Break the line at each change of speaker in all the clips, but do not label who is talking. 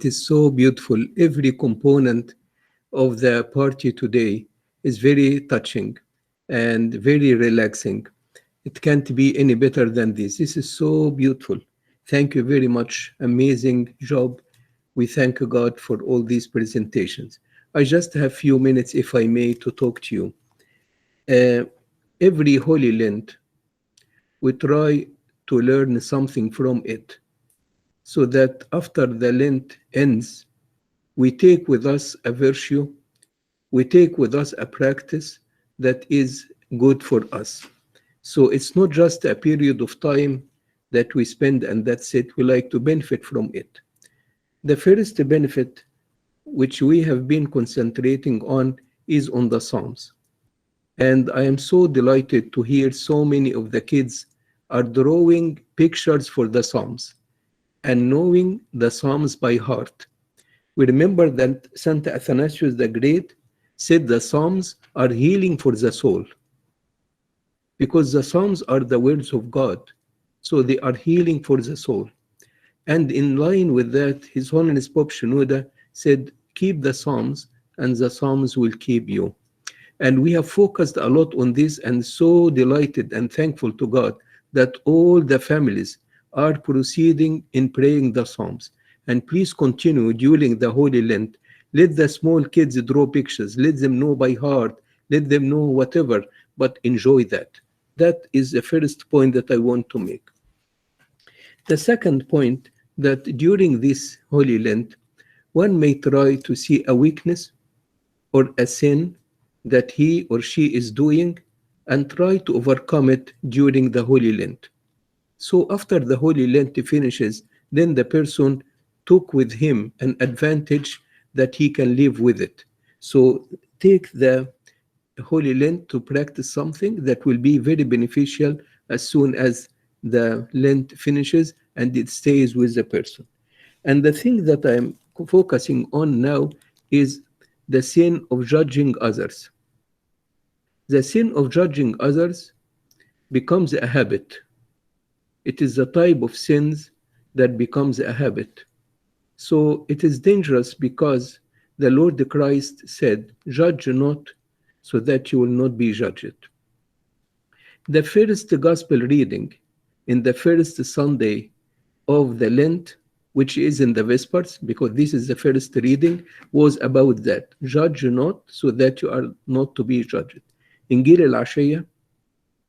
is so beautiful. Every component of the party today is very touching and very relaxing. It can't be any better than this. This is so beautiful. Thank you very much. Amazing job. We thank God for all these presentations. I just have few minutes, if I may, to talk to you. Uh, every Holy Lent, we try to learn something from it, so that after the Lent ends, we take with us a virtue, we take with us a practice that is good for us. So it's not just a period of time that we spend and that's it. We like to benefit from it. The first benefit, which we have been concentrating on, is on the Psalms. And I am so delighted to hear so many of the kids are drawing pictures for the Psalms and knowing the Psalms by heart. We remember that Saint Athanasius the Great said the Psalms are healing for the soul, because the Psalms are the words of God, so they are healing for the soul. And in line with that, His Holiness Pope Shenouda said, keep the Psalms and the Psalms will keep you. And we have focused a lot on this, and so delighted and thankful to God that all the families are proceeding in praying the Psalms. And please continue during the Holy Lent. Let the small kids draw pictures. Let them know by heart. Let them know whatever, but enjoy that. That is the first point that I want to make. The second point, that during this Holy Lent, one may try to see a weakness or a sin that he or she is doing and try to overcome it during the Holy Lent. So after the Holy Lent finishes, then the person took with him an advantage that he can live with it. So take the Holy Lent to practice something that will be very beneficial as soon as the Lent finishes and it stays with the person. And the thing that I'm focusing on now is the sin of judging others. The sin of judging others becomes a habit. It is the type of sins that becomes a habit. So it is dangerous, because the Lord Christ said, judge not, so that you will not be judged. The first gospel reading in the first Sunday of the Lent, which is in the Vespers, because this is the first reading, was about that. Judge not, so that you are not to be judged. إنجيل العشية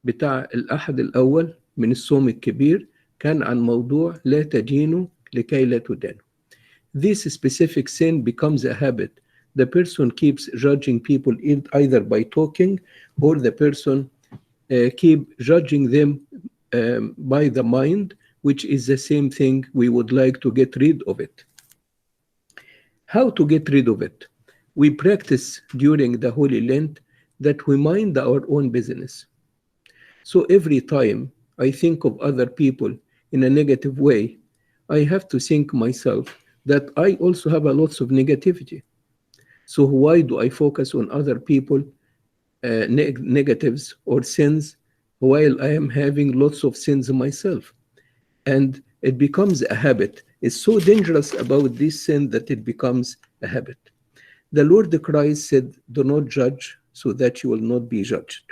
بتاع الأحد الأول من الصوم الكبير كان عن موضوع لا تدينوا لكي لا تدانوا. This specific sin becomes a habit. The person keeps judging people either by talking, or the person keep judging them by the mind, which is the same thing. We would like to get rid of it. How to get rid of it? We practice during the Holy Lent that we mind our own business. So every time I think of other people in a negative way, I have to think myself that I also have a lots of negativity. So why do I focus on other people, negatives or sins, while I am having lots of sins myself? And it becomes a habit. It's so dangerous about this sin that it becomes a habit. The Lord Christ said, do not judge, so that you will not be judged.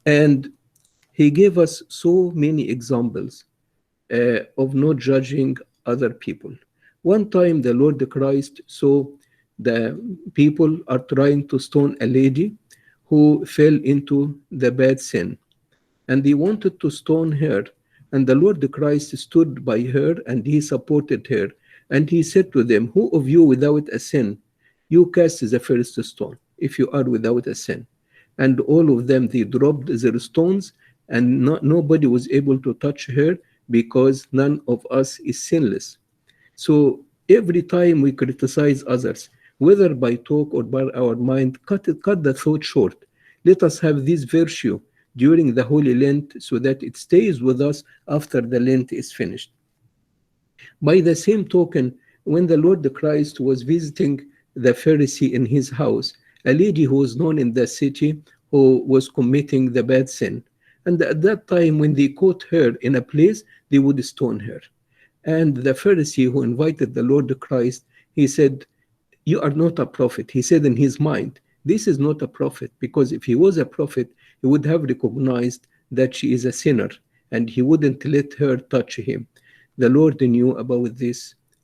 And He gave us so many examples of not judging other people. One time the Lord Christ saw the people are trying to stone a lady who fell into the bad sin, and they wanted to stone her. And the Lord Christ stood by her and He supported her. And He said to them, who of you without a sin, you cast the first stone, if you are without a sin. And all of them, they dropped their stones, and nobody was able to touch her, because none of us is sinless. So every time we criticize others, whether by talk or by our mind, cut the thought short. Let us have this virtue during the Holy Lent, so that it stays with us after the Lent is finished. By the same token, when the Lord Christ was visiting the Pharisee in his house, a lady who was known in the city who was committing the bad sin, and at that time when they caught her in a place, they would stone her. And the Pharisee who invited the Lord Christ, he said, you are not a prophet. He said in his mind, this is not a prophet, because if he was a prophet, he would have recognized that she is a sinner, and he wouldn't let her touch him. The Lord knew about this,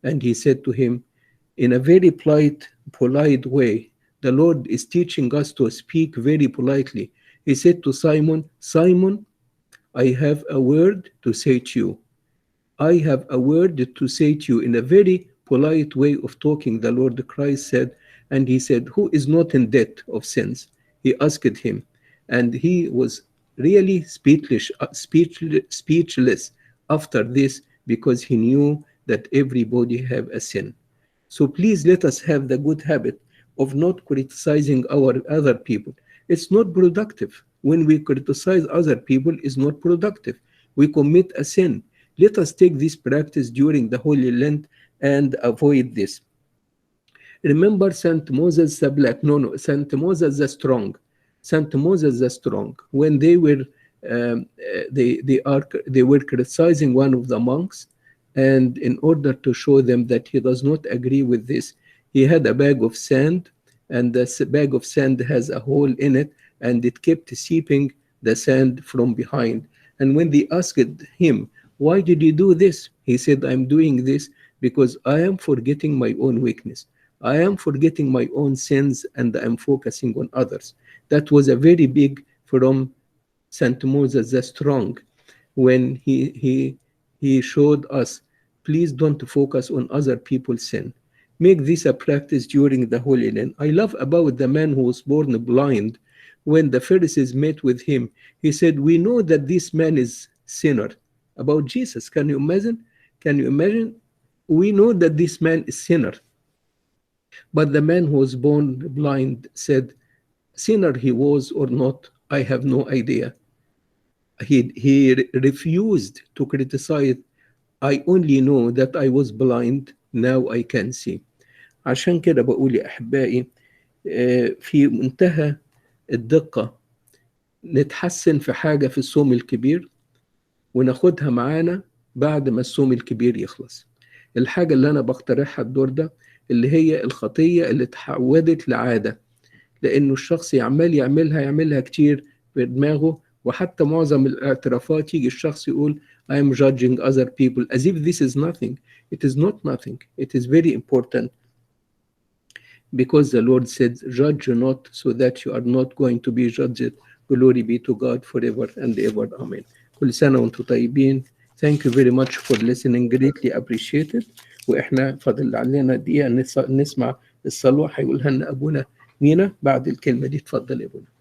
and he said to him, in a very polite way, the Lord is teaching us to speak very politely. He said to Simon, Simon, I have a word to say to you. I have a word to say to you, in a very polite way of talking, the Lord Christ said. And he said, who is not in debt of sins? He asked him. And he was really speechless after this, because he knew that everybody have a sin. So please let us have the good habit of not criticizing our other people. It's not productive. When we criticize other people, it's not productive. We commit a sin. Let us take this practice during the Holy Lent and avoid this. Remember Saint Moses the Black, Saint Moses the Strong, Saint Moses the Strong. When they were criticizing one of the monks, and in order to show them that he does not agree with this, he had a bag of sand, and this bag of sand has a hole in it, and it kept seeping the sand from behind. And when they asked him, why did you do this? He said, I'm doing this because I am forgetting my own weakness. I am forgetting my own sins, and I'm focusing on others. That was a very big from Saint Moses the Strong, when he showed us, please don't focus on other people's sin. Make this a practice during the Holy Land. I love about the man who was born blind. When the Pharisees met with him, he said, we know that this man is sinner. About Jesus, can you imagine? Can you imagine? We know that this man is sinner. But the man who was born blind said, sinner he was or not, I have no idea. He refused to criticize. I only know that I was blind, now I can see. عشان كده بقول يا أحبائي، في منتهى الدقة نتحسن في حاجة في الصوم الكبير وناخدها معانا بعد ما الصوم الكبير يخلص. الحاجة اللي أنا بقترحها الدور ده اللي هي الخطية اللي تحولت لعادة، لأنه الشخص يعملها كتير في دماغه، وحتى معظم الاعترافات يجي الشخص يقول I am judging other people as if this is nothing. It is not nothing. It is very important, because the Lord said, judge not, so that you are not going to be judged. Glory be to God forever and ever. Amen. كل سنة وانتم طيبين. Thank you very much for listening. Greatly appreciated. وإحنا فاضل علينا دقيقة نسمع الصلوة هيقولها لنا أبونا مينا بعد الكلمة دي. اتفضل يا أبونا.